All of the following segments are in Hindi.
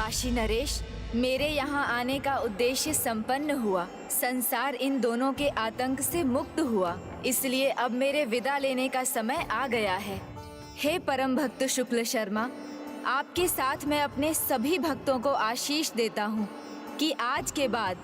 काशी नरेश, मेरे यहाँ आने का उद्देश्य संपन्न हुआ। संसार इन दोनों के आतंक से मुक्त हुआ, इसलिए अब मेरे विदा लेने का समय आ गया है। हे परम भक्त शुक्ल शर्मा, आपके साथ मैं अपने सभी भक्तों को आशीष देता हूँ कि आज के बाद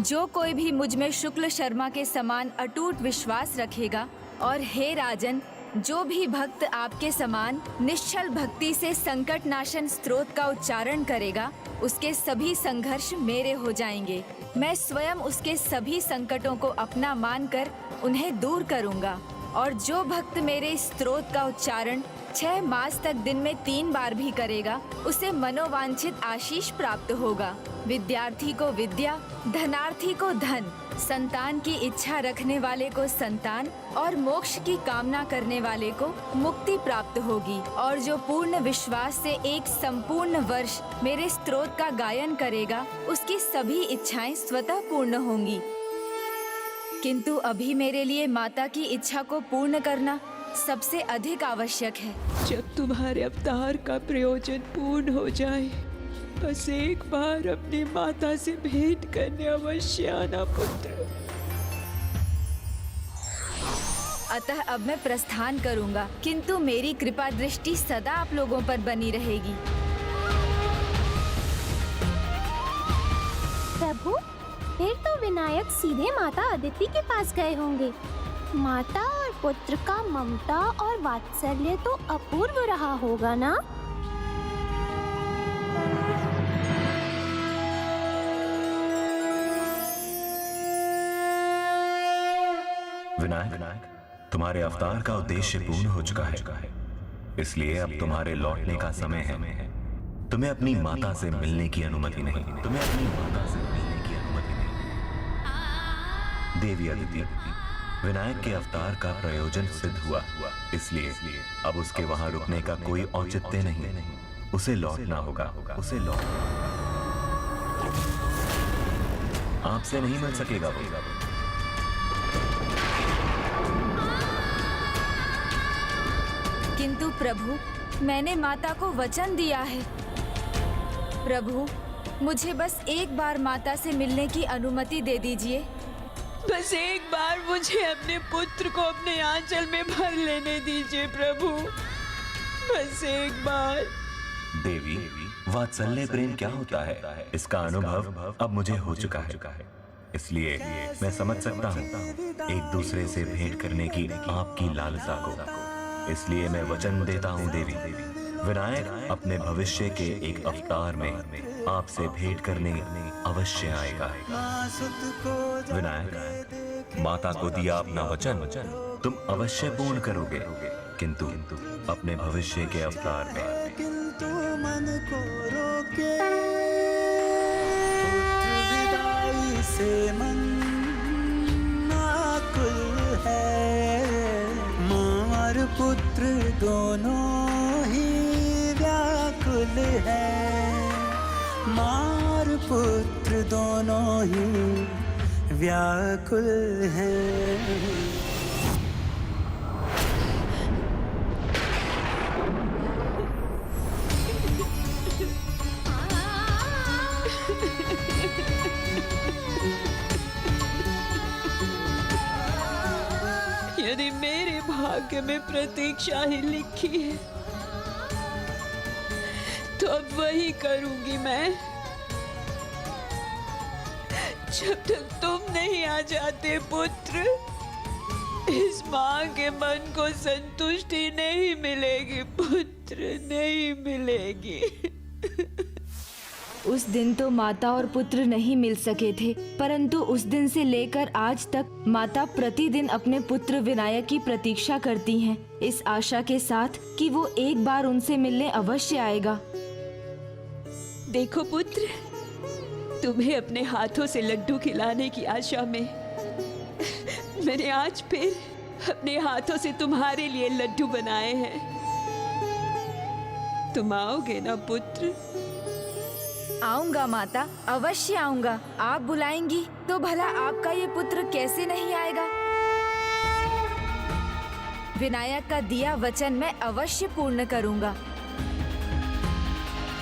जो कोई भी मुझ में शुक्ल शर्मा के समान अटूट विश्वास रखेगा, और हे राजन, जो भी भक्त आपके समान निश्चल भक्ति से संकट नाशन स्तोत्र का उच्चारण करेगा, उसके सभी संघर्ष मेरे हो जाएंगे। मैं स्वयं उसके सभी संकटों को अपना मानकर उन्हें दूर करूंगा। और जो भक्त मेरे स्तोत्र का उच्चारण 6 मास तक दिन में 3 बार भी करेगा, उसे मनोवांछित आशीष प्राप्त होगा। विद्यार्थी को विद्या, धनार्थी को धन, संतान की इच्छा रखने वाले को संतान और मोक्ष की कामना करने वाले को मुक्ति प्राप्त होगी। और जो पूर्ण विश्वास से एक संपूर्ण वर्ष मेरे स्तोत्र का गायन करेगा, उसकी सभी इच्छाएं स्वतः पूर्ण होंगी। किंतु अभी मेरे लिए माता की इच्छा को पूर्ण करना सबसे अधिक आवश्यक है। जब तुम्हारे अवतार का प्रयोजन पूर्ण हो जाए, बस एक बार अपनी माता से भेंट करने अवश्य आना पुत्र। अतः अब मैं प्रस्थान करूंगा, किंतु मेरी कृपा दृष्टि सदा आप लोगों पर बनी रहेगी। प्रभु, फिर तो विनायक सीधे माता अदिति के पास गए होंगे। माता और पुत्र का ममता और वात्सल्य तो अपूर्व रहा होगा ना? विनायक, तुम्हारे अवतार का उद्देश्य पूर्ण हो चुका है, इसलिए अब तुम्हारे लौटने का समय है। तुम्हें अपनी माता से मिलने की अनुमति नहीं। तुम्हें अपनी माता से मिलने की अनुमति नहीं। देवी अदिति, विनायक के अवतार का प्रयोजन सिद्ध हुआ, इसलिए अब उसके वहां रुकने का कोई औचित्य नहीं। उसे लौटना होगा। उसे लौटना आपसे नहीं मिल सकेगा वो। किंतु प्रभु, मैंने माता को वचन दिया है। प्रभु, मुझे बस एक बार माता से मिलने की अनुमति दे दीजिए। बस एक बार मुझे अपने पुत्र को अपने आंचल में भर लेने दीजिए प्रभु, बस एक बार। देवी, वात्सल्य प्रेम क्या होता है, इसका अनुभव अब मुझे हो चुका है, इसलिए मैं समझ सकता हूँ एक दूसरे से भेंट करने की आपकी लालसा को। इसलिए मैं वचन देता हूँ देवी, विनायक अपने भविष्य के एक अवतार में आपसे भेंट करने अवश्य आएगा। विनायक, माता को दिया अपना वचन तुम अवश्य पूर्ण करोगे, किंतु अपने भविष्य के अवतार में। किंतु मन को रोके, विदाई से मन आकुल है। माँ और पुत्र दोनों ही व्याकुल है। माँ और पुत्र दोनों ही व्याकुल है। यदि मेरे भाग्य में प्रतीक्षा ही लिखी है, तो अब वही करूंगी मैं। जब तक तुम नहीं आ जाते पुत्र, इस माँ के मन को संतुष्टि नहीं मिलेगी पुत्र, नहीं मिलेगी। उस दिन तो माता और पुत्र नहीं मिल सके थे, परंतु उस दिन से लेकर आज तक माता प्रतिदिन अपने पुत्र विनायक की प्रतीक्षा करती हैं, इस आशा के साथ कि वो एक बार उनसे मिलने अवश्य आएगा। देखो पुत्र, तुम्हें अपने हाथों से लड्डू खिलाने की आशा में मैंने आज फिर अपने हाथों से तुम्हारे लिए लड्डू बनाए हैं। तुम आओगे ना पुत्र? आऊंगा माता, अवश्य आऊंगा। आप बुलाएंगी तो भला आपका ये पुत्र कैसे नहीं आएगा। विनायक का दिया वचन मैं अवश्य पूर्ण करूंगा।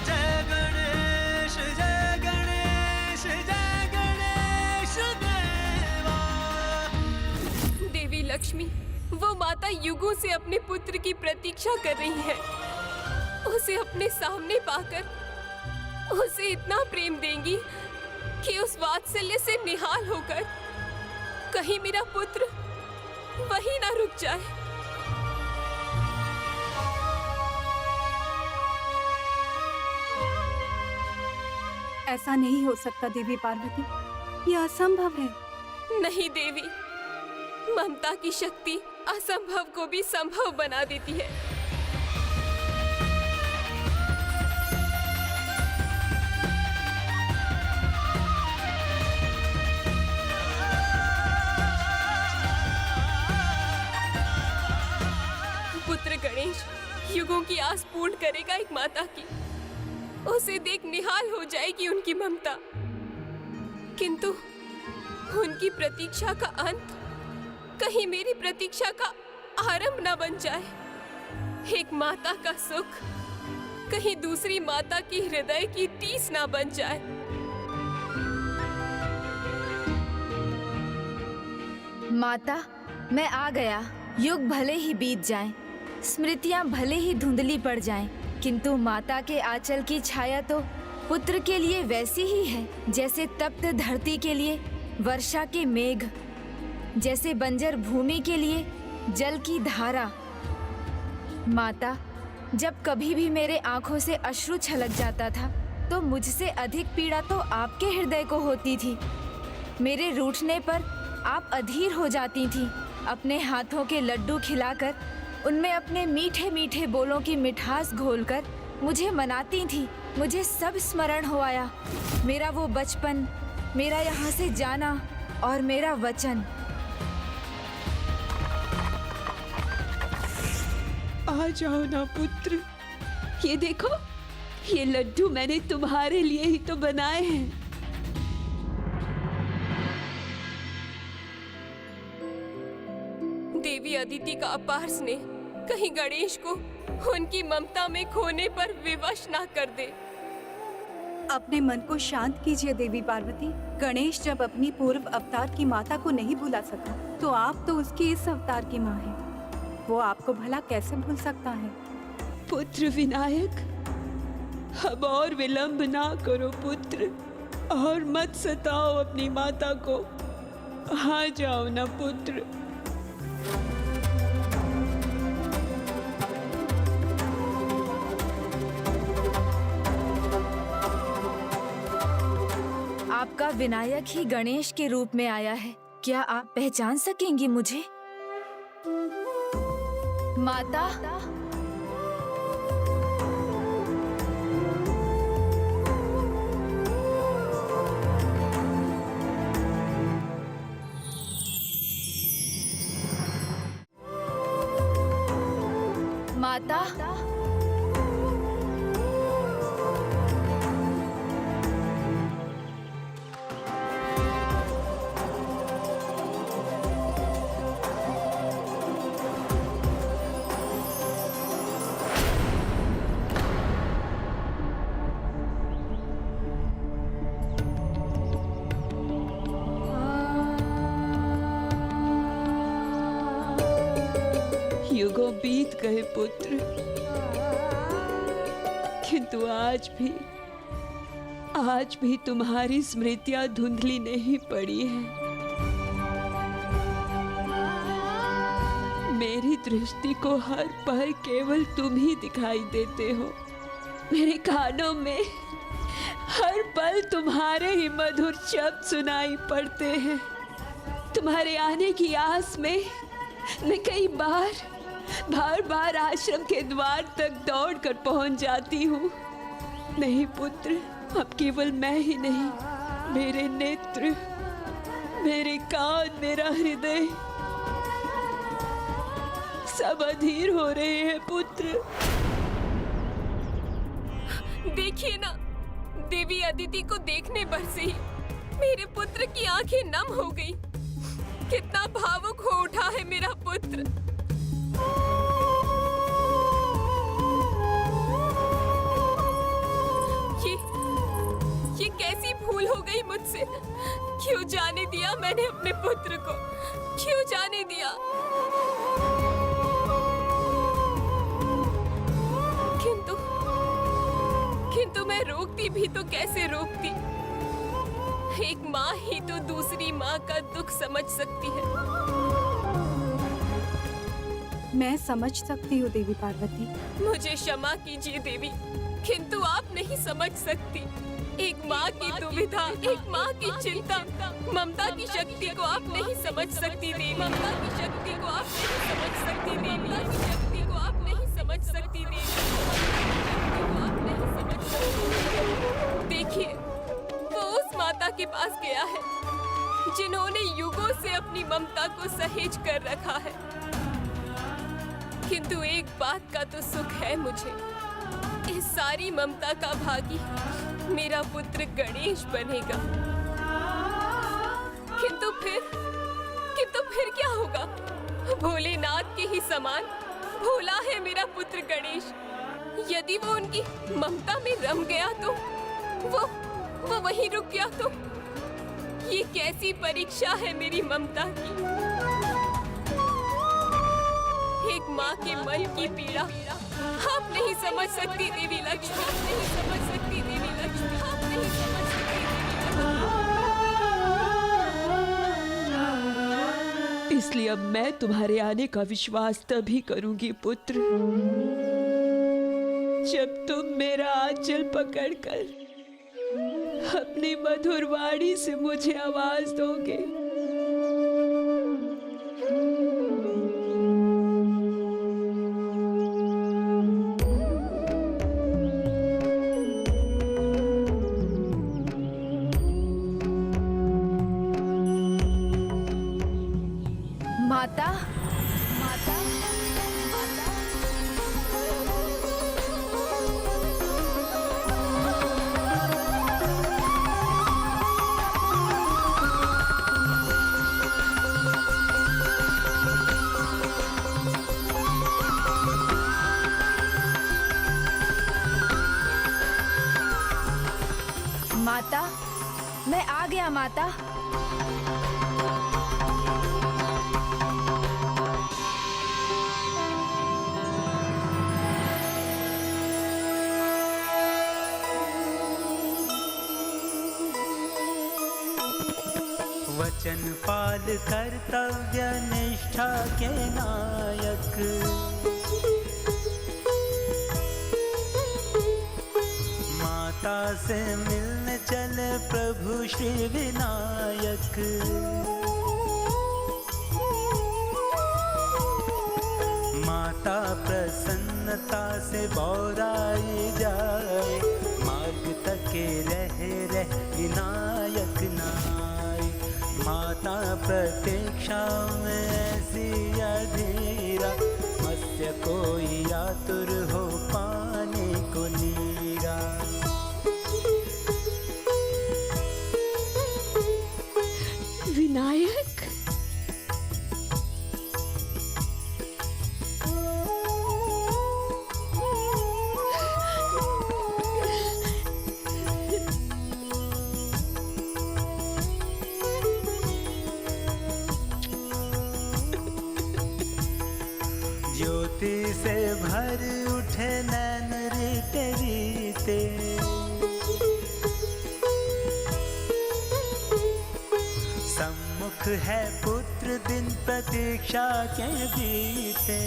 जय गणेश लक्ष्मी, वो माता युगों से अपने पुत्र की प्रतीक्षा कर रही है। उसे अपने सामने पाकर उसे इतना प्रेम देंगी कि उस वात्सल्य से निहाल होकर कहीं मेरा पुत्र वहीं ना रुक जाए। ऐसा नहीं हो सकता देवी पार्वती, यह असंभव है। नहीं देवी, ममता की शक्ति असंभव को भी संभव बना देती है। पुत्र गणेश युगों की आस पूर्ण करेगा एक माता की। उसे देख निहाल हो जाएगी उनकी ममता, किंतु उनकी प्रतीक्षा का अंत कहीं मेरी प्रतीक्षा का आरंभ न बन जाए। एक माता का सुख कहीं दूसरी माता की हृदय की टीस ना बन जाए। माता, मैं आ गया। युग भले ही बीत जाएं, स्मृतियां भले ही धुंधली पड़ जाएं, किंतु माता के आंचल की छाया तो पुत्र के लिए वैसी ही है जैसे तप्त धरती के लिए वर्षा के मेघ, जैसे बंजर भूमि के लिए जल की धारा। माता, जब कभी भी मेरे आंखों से अश्रु छलक जाता था तो मुझसे अधिक पीड़ा तो आपके हृदय को होती थी। मेरे रूठने पर आप अधीर हो जाती थी। अपने हाथों के लड्डू खिलाकर उनमें अपने मीठे मीठे बोलों की मिठास घोलकर मुझे मनाती थी। मुझे सब स्मरण हो आया, मेरा वो बचपन, मेरा यहाँ से जाना और मेरा वचन। आ जाओ ना पुत्र, ये देखो, ये लड्डू मैंने तुम्हारे लिए ही तो बनाए हैं। देवी अदिति का अपार स्नेह कहीं गणेश को उनकी ममता में खोने पर विवश ना कर दे। अपने मन को शांत कीजिए देवी पार्वती। गणेश जब अपनी पूर्व अवतार की माता को नहीं भुला सका, तो आप तो उसकी इस अवतार की माँ हैं। वो आपको भला कैसे भूल सकता है? पुत्र विनायक, अब और विलंब ना करो पुत्र, और मत सताओ अपनी माता को। आ जाओ ना पुत्र। आपका विनायक ही गणेश के रूप में आया है। क्या आप पहचान सकेंगी मुझे? माता, माता, युगों बीत गए पुत्र, किंतु आज भी तुम्हारी स्मृतियां धुंधली नहीं पड़ी है। मेरी दृष्टि को हर पल केवल तुम ही दिखाई देते हो। मेरे कानों में हर पल तुम्हारे ही मधुर शब्द सुनाई पड़ते हैं। तुम्हारे आने की आस में मैं कई बार आश्रम के द्वार तक दौड़कर पहुंच जाती हूँ। नहीं पुत्र, अब केवल मैं ही नहीं, मेरे नेत्र, मेरे कान, मेरा हृदय सब अधीर हो रहे हैं पुत्र। देखिए ना, देवी अदिति को देखने पर से ही मेरे पुत्र की आंखें नम हो गई। कितना भावुक हो उठा है मेरा पुत्र। ये कैसी भूल हो गई मुझसे क्यों जाने दिया मैंने अपने पुत्र को? क्यों जाने दिया? किंतु मैं रोकती भी तो कैसे रोकती? एक माँ ही तो दूसरी माँ का दुख समझ सकती है। मैं समझ सकती हूँ देवी पार्वती। मुझे क्षमा कीजिए देवी, किंतु आप नहीं समझ सकती। एक माँ की दुविधा, एक माँ की चिंता, ममता की शक्ति को आप नहीं समझ सकती देवी। ममता की शक्ति को आप नहीं समझ सकती देवी। ममता की शक्ति को आप नहीं समझ सकती देवी। आप नहीं समझ सकती। देखिए, वो उस माता के पास गया है जिन्होंने युगों से अपनी ममता को सहेज कर रखा है। किंतु एक बात का तो सुख है मुझे, इस सारी ममता का भागी मेरा पुत्र गणेश बनेगा। किंतु फिर क्या होगा? भोलेनाथ के ही समान भोला है मेरा पुत्र गणेश। यदि वो उनकी ममता में रम गया तो वो वहीं रुक गया तो ये कैसी परीक्षा है मेरी ममता की। एक माँ के मन की पीड़ा आप नहीं समझ सकती देवी लक्ष्मी। आप नहीं समझ सकती देवी लक्ष्मी। आप नहीं समझ सकती देवी लक्ष्मी। इसलिए अब मैं तुम्हारे आने का विश्वास तभी करूंगी पुत्र, जब तुम मेरा आंचल पकड़कर अपनी मधुर वाणी से मुझे आवाज दोगे। माता, माता, मैं आ गया माता। वचन पाल कर्तव्य निष्ठा के नायक, माता से मिलने चले प्रभु श्री विनायक। माता प्रसन्नता से बौराई जाए, मार्ग तके रह विनायक नाय। माता प्रतीक्षा में ऐसी अधीरा, मत्स्य कोई आतुर हो पाने को नीरा। विनायक, ज्योति से भर उठे नैन रीते रीते, सम्मुख है पुत्र दिन प्रतीक्षा के बीते।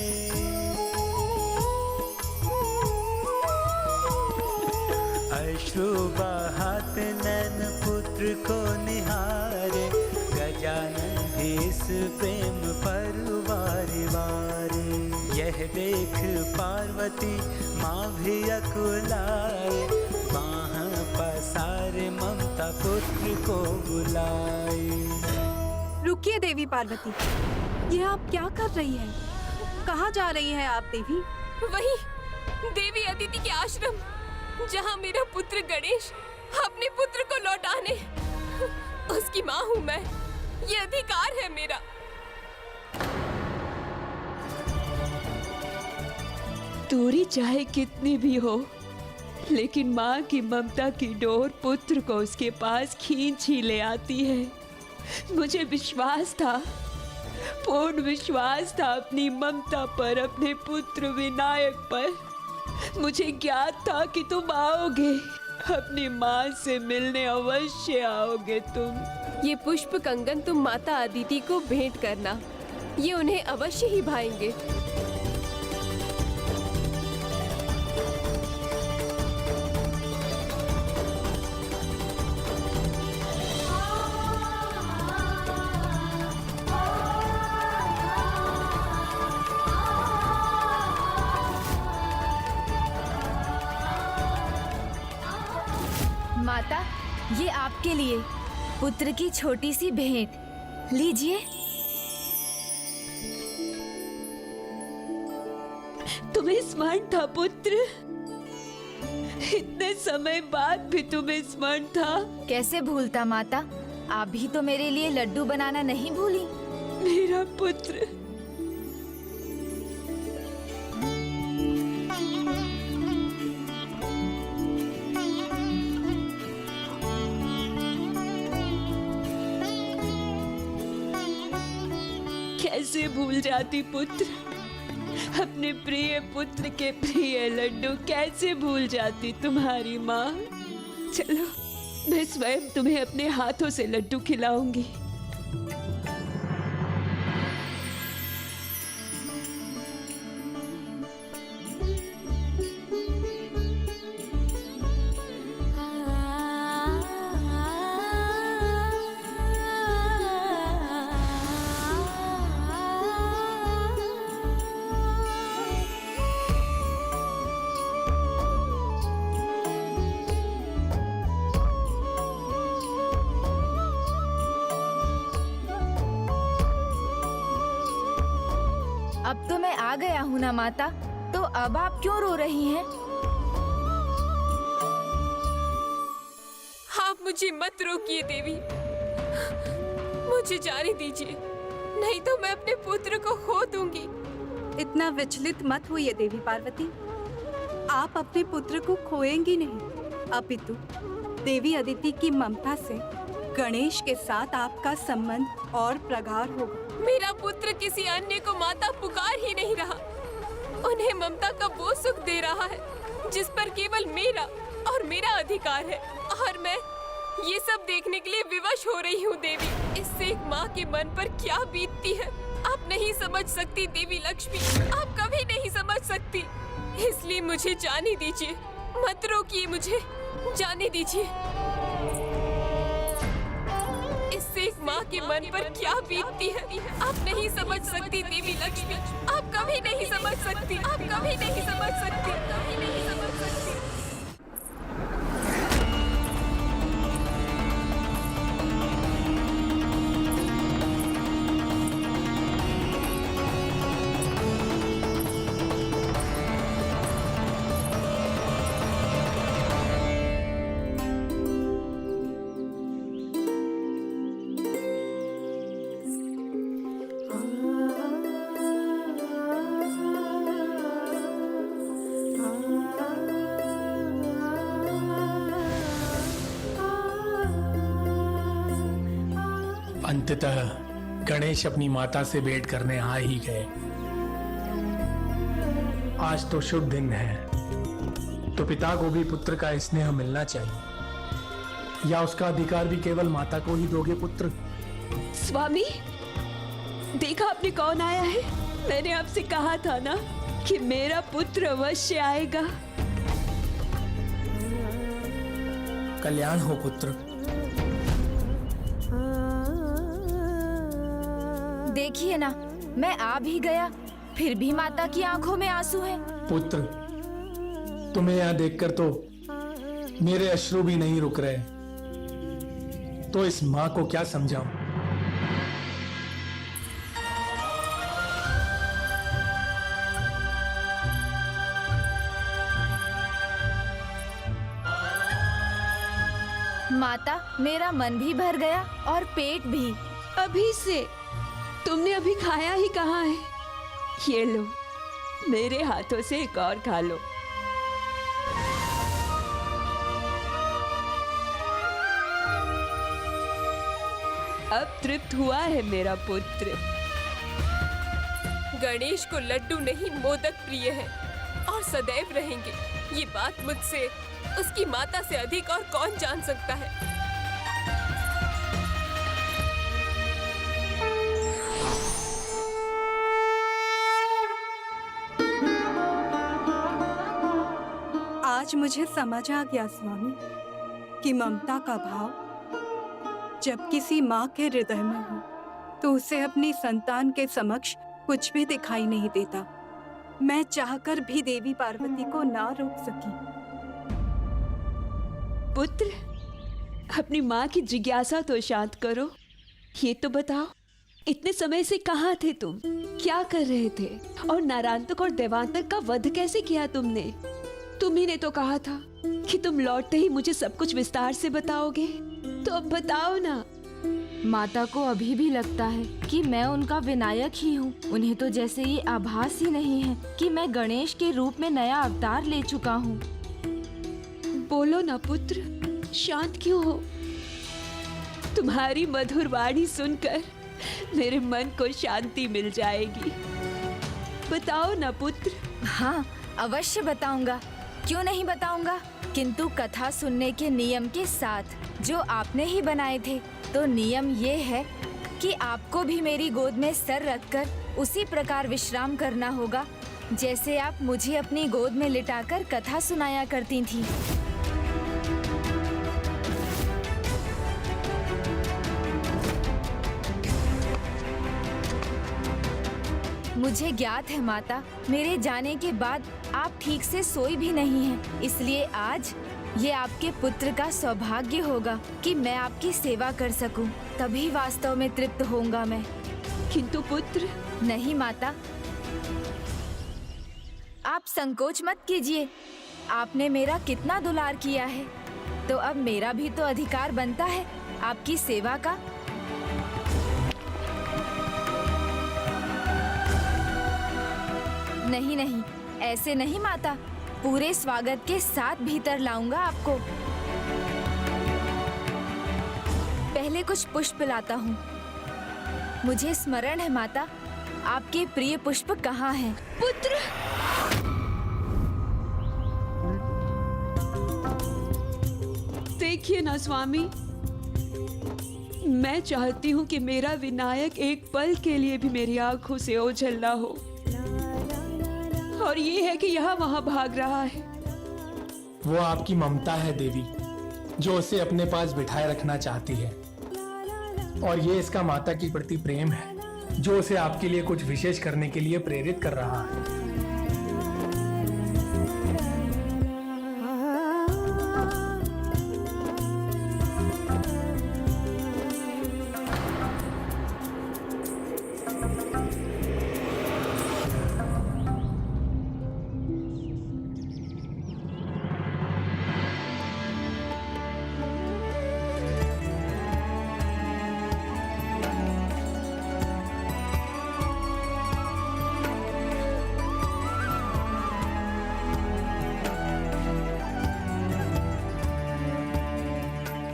अश्रु बहात नैन पुत्र को निहारे, गजानन भी इस प्रेम पर वारे वारे। यह देख पार्वती माँ भी अकुलाए, बाह पसारे ममता पुत्र को बुलाए। रुकिए देवी पार्वती, ये आप क्या कर रही हैं? कहाँ जा रही हैं आप देवी? वही देवी अदिति के आश्रम, जहाँ मेरा पुत्र गणेश अपने पुत्र को लौटाने। उसकी माँ हूँ मैं, ये अधिकार है मेरा। दूरी चाहे कितनी भी हो, लेकिन माँ की ममता की डोर पुत्र को उसके पास खींच ही ले आती है। मुझे विश्वास था, पूर्ण विश्वास था अपनी ममता पर, अपने पुत्र विनायक पर। मुझे ज्ञात था कि तुम आओगे, अपनी माँ से मिलने अवश्य आओगे तुम। ये पुष्प कंगन तुम माता अदिति को भेंट करना, ये उन्हें अवश्य ही भाएंगे। माता, ये आपके लिए पुत्र की छोटी सी भेंट लीजिए। तुम्हें स्मरण था पुत्र? इतने समय बाद भी तुम्हें स्मरण था? कैसे भूलता माता, आप भी तो मेरे लिए लड्डू बनाना नहीं भूली। मेरा पुत्र। कैसे भूल जाती पुत्र, अपने प्रिय पुत्र के प्रिय लड्डू कैसे भूल जाती तुम्हारी माँ। चलो, मैं स्वयं तुम्हें अपने हाथों से लड्डू खिलाऊंगी। अब तो मैं आ गया हूँ ना माता, तो अब आप क्यों रो रही हैं? आप मुझे मत रोकिए देवी, मुझे जाने दीजिए, नहीं तो मैं अपने पुत्र को खो दूंगी। इतना विचलित मत होइए देवी पार्वती, आप अपने पुत्र को खोएंगी नहीं, अपितु देवी अदिति की ममता से गणेश के साथ आपका संबंध और प्रगाढ़ होगा। मेरा पुत्र किसी अन्य को माता पुकार ही नहीं रहा, उन्हें ममता का वो सुख दे रहा है जिस पर केवल मेरा और मेरा अधिकार है, और मैं ये सब देखने के लिए विवश हो रही हूँ देवी। इससे एक माँ के मन पर क्या बीतती है आप नहीं समझ सकती देवी लक्ष्मी, आप कभी नहीं समझ सकती। इसलिए मुझे जाने दीजिए, मत रोकिए मुझे, जाने दीजिए। इससे एक माँ के मन पर क्या बीतती है आप नहीं समझ सकती देवी लक्ष्मी, आप कभी नहीं समझ सकती, आप कभी नहीं समझ सकती, कभी नहीं समझ सकती। अंततः गणेश अपनी माता से भेंट करने आ ही गए। आज तो शुभ दिन है, तो पिता को भी पुत्र का स्नेह मिलना चाहिए, या उसका अधिकार भी केवल माता को ही दोगे पुत्र? स्वामी, देखा आपने कौन आया है? मैंने आपसे कहा था ना कि मेरा पुत्र अवश्य आएगा। कल्याण हो पुत्र। देखिए ना, मैं आ भी गया, फिर भी माता की आंखों में आंसू हैं। पुत्र, तुम्हें यहां देखकर तो मेरे अश्रु भी नहीं रुक रहे, तो इस मां को क्या समझाऊं? माता, मेरा मन भी भर गया और पेट भी। अभी से? तुमने अभी खाया ही कहाँ है? ये लो, मेरे हाथों से एक और खा लो। अब तृप्त हुआ है मेरा पुत्र। गणेश को लड्डू नहीं मोदक प्रिय है और सदैव रहेंगे। ये बात मुझसे, उसकी माता से अधिक और कौन जान सकता है। आज मुझे समझ आ गया स्वामी कि ममता का भाव जब किसी माँ के हृदय में हो तो उसे अपनी संतान के समक्ष कुछ भी दिखाई नहीं देता। मैं चाहकर भी देवी पार्वती को ना रोक सकी। पुत्र, अपनी माँ की जिज्ञासा तो शांत करो। ये तो बताओ, इतने समय से कहाँ थे तुम? क्या कर रहे थे? और नारायणतक और देवांतक का वध कैसे किया तुमने? तुम्ही ने तो कहा था कि तुम लौटते ही मुझे सब कुछ विस्तार से बताओगे। तो अब बताओ ना। माता को अभी भी लगता है कि मैं उनका विनायक ही हूँ। उन्हें तो जैसे ये आभास ही नहीं है कि मैं गणेश के रूप में नया अवतार ले चुका हूँ। बोलो ना पुत्र, शांत क्यों हो? तुम्हारी मधुर वाणी सुनकर मेरे मन को शांति मिल जाएगी। बताओ ना पुत्र। हाँ, अवश्य बताऊंगा। क्यों नहीं बताऊंगा? किंतु कथा सुनने के नियम के साथ जो आपने ही बनाए थे। तो नियम ये है कि आपको भी मेरी गोद में सर रखकर उसी प्रकार विश्राम करना होगा जैसे आप मुझे अपनी गोद में लिटाकर कथा सुनाया करती थीं। मुझे ज्ञात है माता, मेरे जाने के बाद आप ठीक से सोई भी नहीं हैं। इसलिए आज ये आपके पुत्र का सौभाग्य होगा कि मैं आपकी सेवा कर सकूं। तभी वास्तव में तृप्त होऊंगा मैं। किंतु पुत्र। नहीं माता, आप संकोच मत कीजिए। आपने मेरा कितना दुलार किया है, तो अब मेरा भी तो अधिकार बनता है आपकी सेवा का। नहीं नहीं, ऐसे नहीं माता। पूरे स्वागत के साथ भीतर लाऊंगा आपको। पहले कुछ पुष्प लाता हूँ। मुझे स्मरण है माता, आपके प्रिय पुष्प कहाँ हैं? पुत्र। देखिए ना स्वामी, मैं चाहती हूँ कि मेरा विनायक एक पल के लिए भी मेरी आंखों से ओझल ना हो। और ये है कि यहाँ वहाँ भाग रहा है। वो आपकी ममता है देवी, जो उसे अपने पास बिठाए रखना चाहती है। और ये इसका माता के प्रति प्रेम है, जो उसे आपके लिए कुछ विशेष करने के लिए प्रेरित कर रहा है।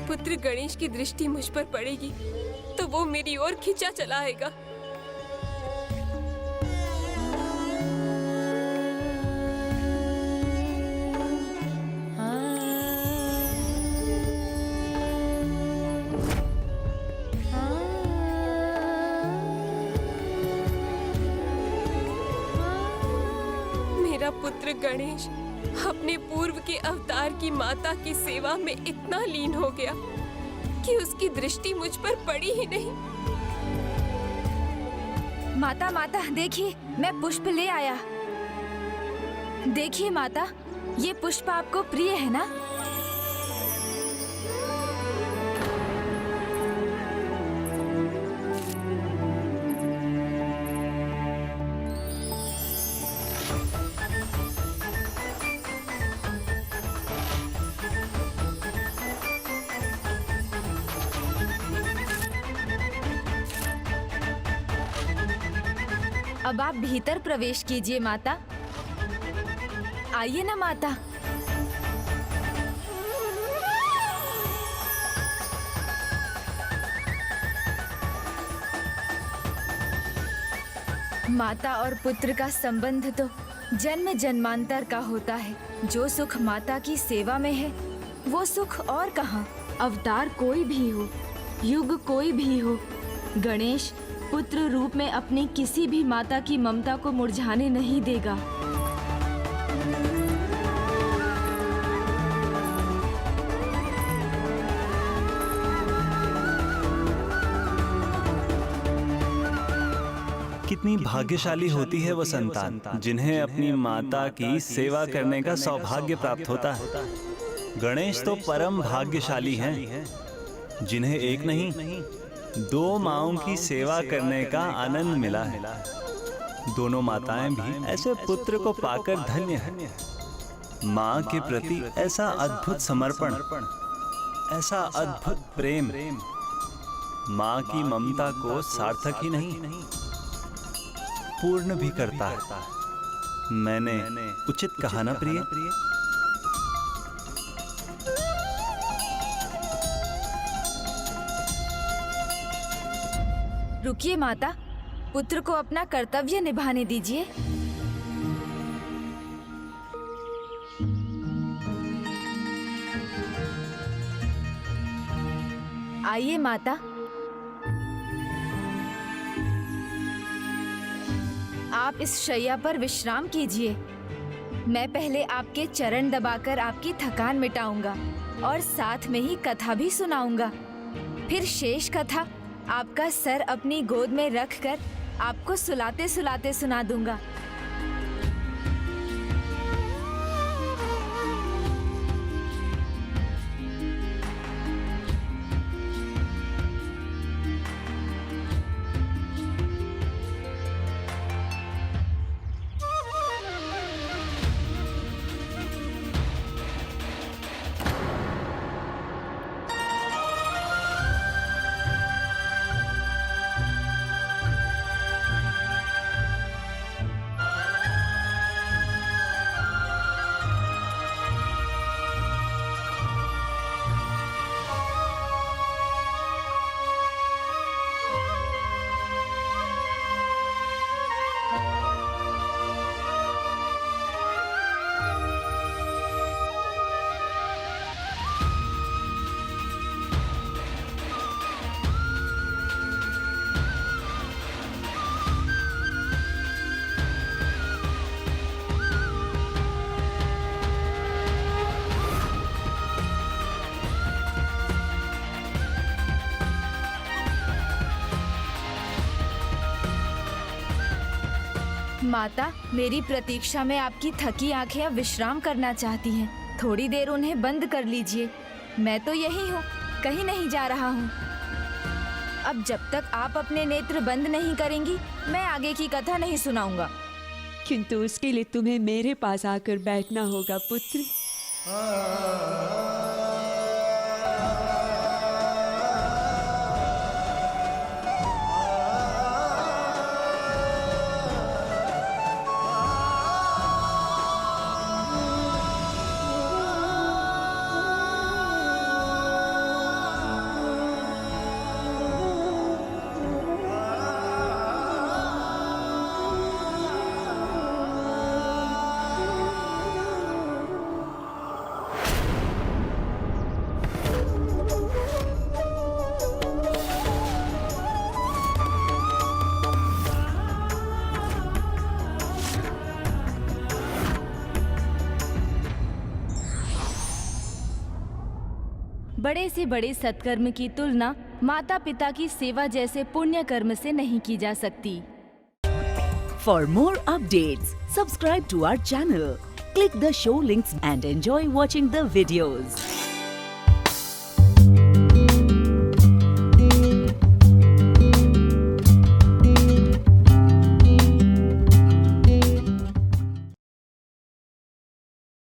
पुत्र गणेश की दृष्टि मुझ पर पड़ेगी तो वो मेरी ओर खींचा चला आएगा। मेरा पुत्र गणेश अपने पूर्व के अवतार की माता की सेवा में इतना लीन हो गया कि उसकी दृष्टि मुझ पर पड़ी ही नहीं। माता माता देखिए, मैं पुष्प ले आया। देखिए माता, ये पुष्प आपको प्रिय है ना? अब आप भीतर प्रवेश कीजिए माता। आइए ना माता। माता और पुत्र का संबंध तो जन्म जन्मांतर का होता है। जो सुख माता की सेवा में है वो सुख और कहाँ। अवतार कोई भी हो, युग कोई भी हो, गणेश पुत्र रूप में अपनी किसी भी माता की ममता को मुरझाने नहीं देगा। कितनी भाग्यशाली होती है वो संतान जिन्हें अपनी माता की सेवा करने का सौभाग्य प्राप्त होता है। गणेश तो परम भाग्यशाली हैं जिन्हें एक नहीं 2 माँओं की सेवा करने का आनंद मिला है। दोनों माताएं भी ऐसे पुत्र को पाकर धन्य हैं। माँ के प्रति ऐसा अद्भुत समर्पण, ऐसा अद्भुत प्रेम माँ की ममता को सार्थक ही नहीं पूर्ण भी करता है। मैंने उचित कहा ना प्रिय? रुकिए माता, पुत्र को अपना कर्तव्य निभाने दीजिए। आइए माता, आप इस शैया पर विश्राम कीजिए। मैं पहले आपके चरण दबाकर आपकी थकान मिटाऊंगा और साथ में ही कथा भी सुनाऊंगा। फिर शेष कथा आपका सर अपनी गोद में रखकर आपको सुलाते सुलाते सुना दूंगा। माता, मेरी प्रतीक्षा में आपकी थकी आंखें अब विश्राम करना चाहती हैं। थोड़ी देर उन्हें बंद कर लीजिए। मैं तो यही हूँ, कहीं नहीं जा रहा हूँ। अब जब तक आप अपने नेत्र बंद नहीं करेंगी, मैं आगे की कथा नहीं सुनाऊंगा। किंतु उसके लिए तुम्हें मेरे पास आकर बैठना होगा पुत्र। बड़े से बड़े सत्कर्म की तुलना माता पिता की सेवा जैसे पुण्य कर्म से नहीं की जा सकती। For more updates, subscribe to our channel, click the show links and enjoy watching the videos.